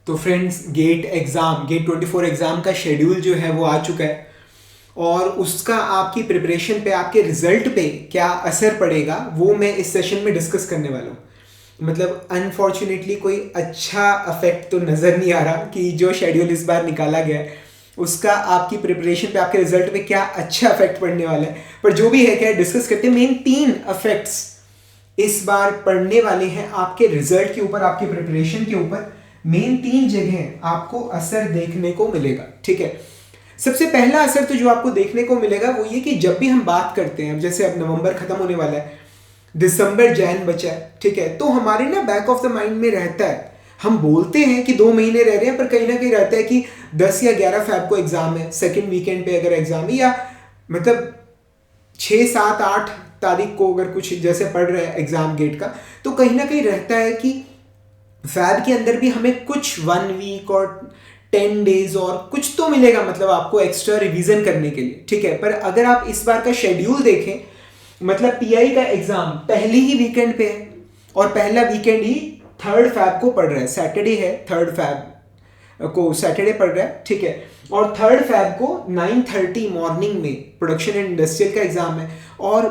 तो friends gate 24 exam का schedule जो है वो आ चुका है और उसका आपकी प्रिपरेशन पे, आपके रिजल्ट पे क्या असर पड़ेगा वो मैं इस सेशन में डिस्कस करने वाला हूँ। मतलब अनफॉर्चुनेटली कोई अच्छा अफेक्ट तो नज़र नहीं आ रहा कि जो शेड्यूल इस बार निकाला गया है उसका आपकी प्रिपरेशन पे, आपके रिजल्ट पे क्या अच्छा अफेक्ट पड़ने वाला है। पर जो भी है क्या डिस्कस करते हैं। मेन 3 अफेक्ट्स इस बार पड़ने वाले हैं आपके रिजल्ट के ऊपर, आपके प्रिपरेशन के ऊपर। मेन 3 जगह आपको असर देखने को मिलेगा, ठीक है। सबसे पहला असर तो जो आपको देखने को मिलेगा वो ये कि जब भी हम बात करते हैं, अब जैसे अब नवंबर खत्म होने वाला है, दिसंबर जैन बचा है, ठीक है, तो हमारे ना बैक ऑफ द माइंड में रहता है, हम बोलते हैं कि 2 महीने रह रहे हैं, पर कहीं ना कहीं रहता है कि 10 या 11 फेब को एग्जाम है, सेकेंड वीकेंड पे अगर एग्जाम है, या मतलब 6, 7, 8 तारीख को अगर कुछ जैसे पढ़ रहे हैं एग्जाम गेट का, तो कहीं ना कहीं रहता है कि फैब के अंदर भी हमें कुछ 1 वीक और 10 डेज और कुछ तो मिलेगा, मतलब आपको एक्स्ट्रा रिवीजन करने के लिए, ठीक है। पर अगर आप इस बार का शेड्यूल देखें, मतलब पीआई का एग्जाम पहले ही वीकेंड पे है और पहला वीकेंड ही 3 फैब को पड़ रहा है, सैटरडे है, 3 फैब को सैटरडे पड़ रहा है, ठीक है। और 3 फैब को 9:30 मॉर्निंग में प्रोडक्शन एंड इंडस्ट्रियल का एग्जाम है और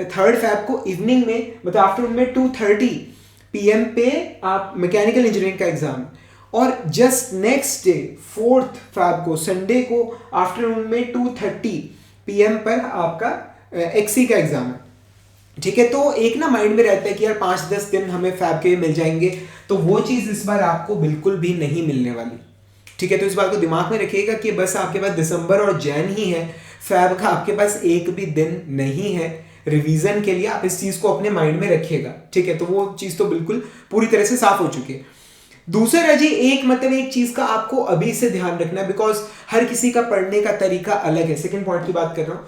3 फैब को इवनिंग में, मतलब आफ्टरनून में 2:30 PM पे आप मैकेनिकल इंजीनियरिंग का एग्जाम है। और just next day 4th Feb को संडे को आफ्टरनून में 2:30 PM पर आपका एक्सी का एग्जाम है, ठीक है। तो एक ना माइंड में रहता है कि यार 5-10 दिन हमें फैब के मिल जाएंगे, तो वो चीज़ इस बार आपको बिल्कुल भी नहीं मिलने वाली, ठीक है। तो इस बात को दिमाग में रखिएगा कि बस आपके पास दिसंबर और जैन ही है, फैब का आपके पास एक भी दिन नहीं है रिवीजन के लिए। आप इस चीज़ को अपने माइंड में रखिएगा, ठीक है। तो वो चीज़ तो बिल्कुल पूरी तरह से साफ हो चुकी है। दूसरा जी, एक चीज का आपको अभी से ध्यान रखना है, बिकॉज हर किसी का पढ़ने का तरीका अलग है। सेकंड पॉइंट की बात कर रहा हूं,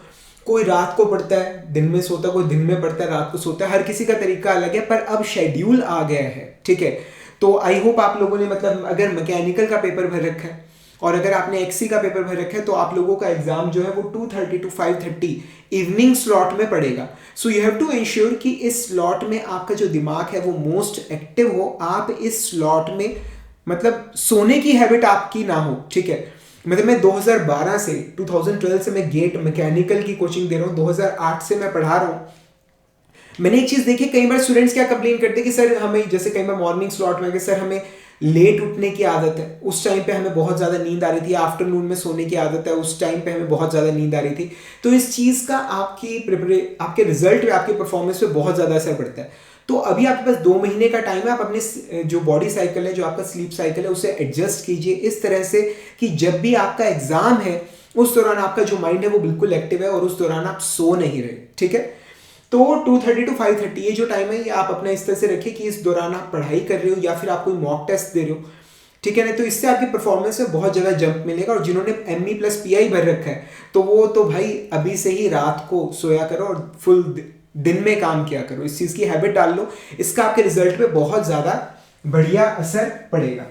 कोई रात को पढ़ता है, दिन में सोता है, कोई दिन में पढ़ता है, रात को सोता है, हर किसी का तरीका अलग है। पर अब शेड्यूल आ गया है, ठीक है। तो आई होप आप लोगों ने, मतलब अगर मैकेनिकल का पेपर भर रखा है और अगर आपने एक्सी का पेपर भर रखा है, तो आप लोगों का एग्जाम जो है वो 2:30 to 5:30 इवनिंग स्लॉट में पड़ेगा। So you have to ensure कि इस स्लॉट में आपका जो दिमाग है वो मोस्ट एक्टिव हो। आप इस स्लॉट में, मतलब सोने की हैबिट आपकी ना हो, ठीक है। मतलब मैं 2012 से 2012 से मैं गेट मैकेनिकल की कोचिंग दे रहा हूँ, 2008 से मैं पढ़ा रहा हूँ। मैंने एक चीज देखी, कई बार स्टूडेंट्स क्या कंप्लेन करते हैं कि सर हमें, जैसे कई बार मॉर्निंग स्लॉट में, सर हमें लेट उठने की आदत है, उस टाइम पे हमें बहुत ज़्यादा नींद आ रही थी, आफ्टरनून में सोने की आदत है, उस टाइम पे हमें बहुत ज़्यादा नींद आ रही थी। तो इस चीज़ का आपके रिजल्ट पे, आपके परफॉर्मेंस पे बहुत ज़्यादा असर पड़ता है। तो अभी आपके पास 2 महीने का टाइम है, आप अपने जो बॉडी साइकिल है, जो आपका स्लीप साइकिल है, उसे एडजस्ट कीजिए इस तरह से कि जब भी आपका एग्जाम है उस दौरान आपका जो माइंड है वो बिल्कुल एक्टिव है और उस दौरान आप सो नहीं रहे, ठीक है। तो 2:30 to 5:30 ये जो टाइम है, ये आप अपना इस तरह से रखिए कि इस दौरान आप पढ़ाई कर रहे हो या फिर आप कोई मॉक टेस्ट दे रहे हो, ठीक है ना। तो इससे आपकी परफॉर्मेंस में बहुत ज़्यादा जंप मिलेगा। और जिन्होंने ME प्लस PI भर रखा है, तो वो तो भाई अभी से ही रात को सोया करो और फुल दिन में काम किया करो, इस चीज़ की हैबिट डाल लो। इसका आपके रिजल्ट पे बहुत ज़्यादा बढ़िया असर पड़ेगा,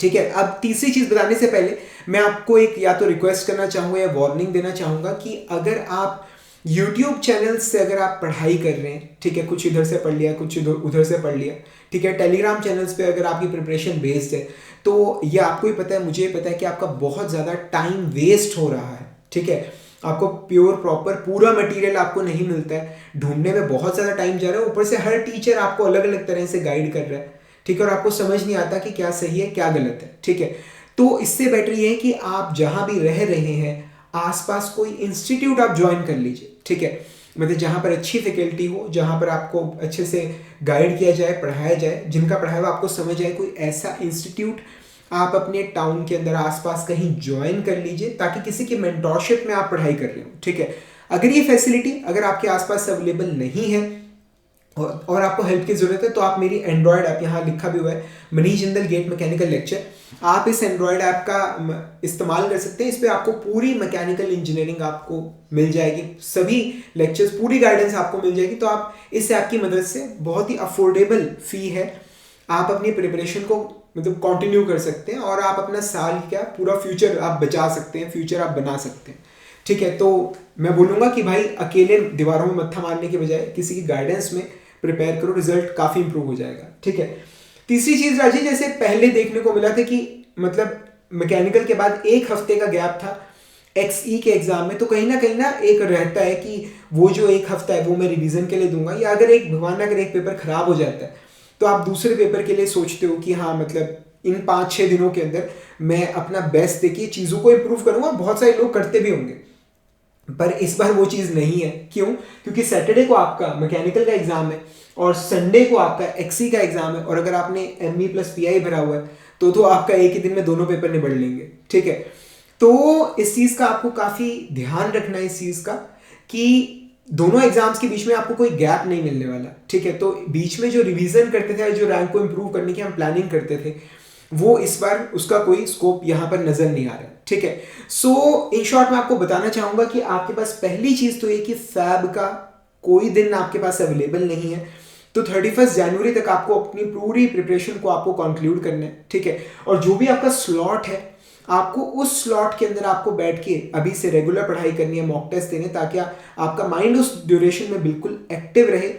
ठीक है। अब तीसरी चीज़ बताने से पहले मैं आपको एक या तो रिक्वेस्ट करना चाहूँगा या वार्निंग देना चाहूँगा कि अगर आप YouTube चैनल से अगर आप पढ़ाई कर रहे हैं, ठीक है, कुछ इधर से पढ़ लिया, कुछ उधर से पढ़ लिया, ठीक है, टेलीग्राम चैनल्स पे अगर आपकी प्रिपरेशन बेस्ड है, तो ये आपको ही पता है, मुझे पता है कि आपका बहुत ज़्यादा टाइम वेस्ट हो रहा है, ठीक है। आपको प्योर प्रॉपर पूरा मटेरियल आपको नहीं मिलता है, ढूंढने में बहुत ज़्यादा टाइम जा रहा है, ऊपर से हर टीचर आपको अलग अलग तरह से गाइड कर रहा है, ठीक है, और आपको समझ नहीं आता कि क्या सही है क्या गलत है, ठीक है। तो इससे बेटर ये है कि आप जहाँ भी रह रहे हैं आसपास कोई इंस्टीट्यूट आप ज्वाइन कर लीजिए, ठीक है। मतलब जहाँ पर अच्छी फैकल्टी हो, जहाँ पर आपको अच्छे से गाइड किया जाए, पढ़ाया जाए, जिनका पढ़ाया हुआ आपको समझ आए, कोई ऐसा इंस्टीट्यूट आप अपने टाउन के अंदर आसपास कहीं ज्वाइन कर लीजिए, ताकि किसी की मेंटोरशिप में आप पढ़ाई कर रहे हो, ठीक है। अगर ये फैसिलिटी अगर आपके आसपास अवेलेबल नहीं है और आपको हेल्प की जरूरत है, तो आप मेरी एंड्रॉयड ऐप, यहाँ लिखा भी हुआ है Manish Jindal GATE mechanical lecture, आप इस एंड्रॉयड ऐप का इस्तेमाल कर सकते हैं। इस पे आपको पूरी मैकेनिकल इंजीनियरिंग आपको मिल जाएगी, सभी लेक्चर्स, पूरी गाइडेंस आपको मिल जाएगी। तो आप इस ऐप की मदद से, बहुत ही अफोर्डेबल फी है, आप अपनी प्रिपरेशन को मतलब कंटिन्यू कर सकते हैं और आप अपना साल क्या पूरा फ्यूचर आप बचा सकते हैं, फ्यूचर आप बना सकते हैं, ठीक है। तो मैं बोलूँगा कि भाई अकेले दीवारों में मत्था मारने के बजाय किसी की गाइडेंस में प्रिपेयर करो, रिजल्ट काफ़ी इंप्रूव हो जाएगा, ठीक है। तीसरी चीज राजी, जैसे पहले देखने को मिला था कि मतलब मैकेनिकल के बाद 1 हफ्ते का गैप था XE के एग्जाम में, तो कहीं ना एक रहता है कि वो जो 1 हफ्ता है वो मैं रिवीजन के लिए दूंगा, या अगर एक भगवान अगर एक पेपर खराब हो जाता है तो आप दूसरे पेपर के लिए सोचते हो कि हाँ मतलब इन 5-6 दिनों के अंदर मैं अपना बेस्ट देखिए चीज़ों को इम्प्रूव करूंगा। बहुत सारे लोग करते भी होंगे, पर इस बार वो चीज़ नहीं है। क्यों? क्योंकि सैटरडे को आपका मैकेनिकल का एग्जाम है और संडे को आपका XE का एग्जाम है, और अगर आपने ME प्लस PI भरा हुआ है तो आपका एक ही दिन में दोनों पेपर निबड़ लेंगे। ठीक है, तो इस चीज़ का आपको काफ़ी ध्यान रखना है, इस चीज़ का कि दोनों एग्जाम्स के बीच में आपको कोई गैप नहीं मिलने वाला। ठीक है, तो बीच में जो रिवीजन करते थे, जो रैंक को इम्प्रूव करने की हम प्लानिंग करते थे, वो इस बार उसका कोई स्कोप यहाँ पर नजर नहीं आ रहा है। ठीक है, सो इन शॉर्ट मैं आपको बताना चाहूंगा कि आपके पास पहली चीज तो ये कि फैब का कोई दिन आपके पास अवेलेबल नहीं है, तो 31 जनवरी तक आपको अपनी पूरी प्रिपरेशन को आपको कंक्लूड करना है। ठीक है, और जो भी आपका स्लॉट है आपको उस स्लॉट के अंदर आपको बैठ के अभी से रेगुलर पढ़ाई करनी है, मॉक टेस्ट देने, ताकि आपका माइंड उस ड्यूरेशन में बिल्कुल एक्टिव रहे।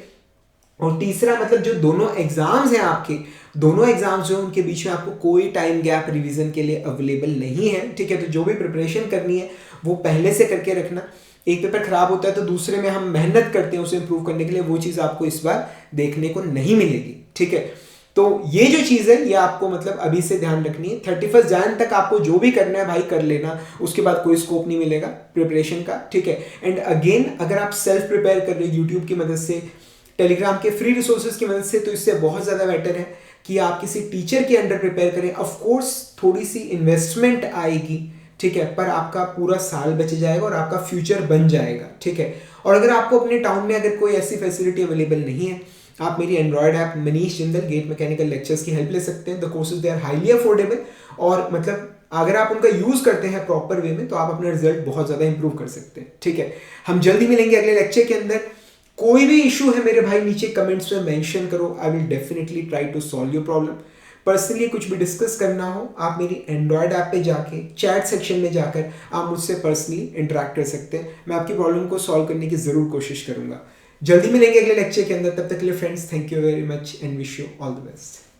और तीसरा मतलब जो दोनों एग्जाम्स हैं आपके, दोनों एग्जाम्स जो उनके बीच में आपको कोई टाइम गैप रिवीजन के लिए अवेलेबल नहीं है। ठीक है, तो जो भी प्रिपरेशन करनी है वो पहले से करके रखना। एक पेपर खराब होता है तो दूसरे में हम मेहनत करते हैं उसे इंप्रूव करने के लिए, वो चीज़ आपको इस बार देखने को नहीं मिलेगी। ठीक है, तो ये जो चीज़ है ये आपको मतलब अभी से ध्यान रखनी है। 31 जन तक आपको जो भी करना है भाई कर लेना, उसके बाद कोई स्कोप नहीं मिलेगा प्रिपरेशन का। ठीक है, एंड अगेन अगर आप सेल्फ प्रिपेयर कर रहे हो यूट्यूब की मदद से, टेलीग्राम के फ्री रिसोर्सेज की मदद से, तो इससे बहुत ज़्यादा बेटर है कि आप किसी टीचर के अंडर प्रिपेयर करें। ऑफ कोर्स थोड़ी सी इन्वेस्टमेंट आएगी, ठीक है, पर आपका पूरा साल बच जाएगा और आपका फ्यूचर बन जाएगा। ठीक है, और अगर आपको अपने टाउन में अगर कोई ऐसी फैसिलिटी अवेलेबल नहीं है, आप मेरी Android app Manish Jindal GATE mechanical lectures की हेल्प ले सकते हैं। The courses they are highly affordable, और मतलब अगर आप उनका यूज करते हैं प्रॉपर वे में तो आप अपना रिजल्ट बहुत ज़्यादा इंप्रूव कर सकते हैं। ठीक है, हम जल्दी मिलेंगे अगले लेक्चर के अंदर। कोई भी इशू है मेरे भाई नीचे कमेंट्स में मेंशन करो, I will definitely try to solve your problem. Personally कुछ भी डिस्कस करना हो आप मेरी एंड्रॉयड ऐप पे जाके चैट सेक्शन में जाकर आप मुझसे पर्सनली इंटरेक्ट कर सकते हैं। मैं आपकी प्रॉब्लम को सॉल्व करने की ज़रूर कोशिश करूंगा। जल्दी मिलेंगे अगले लेक्चर के अंदर, तब तक के लिए friends thank you very much and wish you all the best.